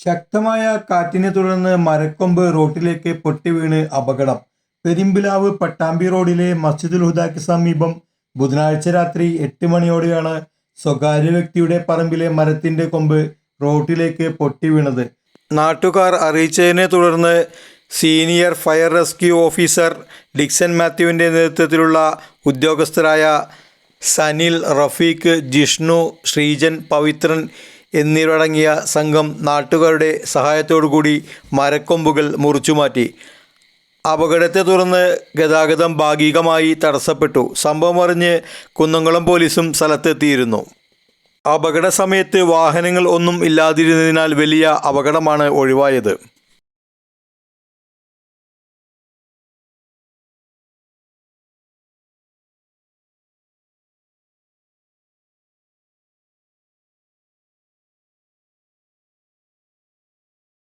ശക്തമായ കാറ്റിനെ തുടർന്ന് മരക്കൊമ്പ് റോഡിലേക്ക് പൊട്ടിവീണ് അപകടം. പെരുമ്പിലാവ് പട്ടാമ്പി റോഡിലെ മസ്ജിദുൽ ഹുദാക്ക് സമീപം ബുധനാഴ്ച രാത്രി 8 മണിയോടെയാണ് സ്വകാര്യ വ്യക്തിയുടെ പറമ്പിലെ മരത്തിന്റെ കൊമ്പ് റോഡിലേക്ക് പൊട്ടിവീണത്. നാട്ടുകാർ അറിയിച്ചതിനെ തുടർന്ന് senior fire rescue officer Dixon മാത്യുവിൻ്റെ നേതൃത്വത്തിലുള്ള ഉദ്യോഗസ്ഥരായ സനിൽ, റഫീഖ്, ജിഷ്ണു, ശ്രീജൻ, പവിത്രൻ എന്നിവരടങ്ങിയ സംഘം നാട്ടുകാരുടെ സഹായത്തോടുകൂടി മരക്കൊമ്പുകൾ മുറിച്ചുമാറ്റി. അപകടത്തെ തുടർന്ന് ഗതാഗതം ഭാഗികമായി തടസ്സപ്പെട്ടു. സംഭവം അറിഞ്ഞ് കുന്നംകുളം പോലീസും സ്ഥലത്തെത്തിയിരുന്നു. അപകട സമയത്ത് വാഹനങ്ങൾ ഒന്നും ഇല്ലാതിരുന്നതിനാൽ വലിയ അപകടമാണ് ഒഴിവായത്.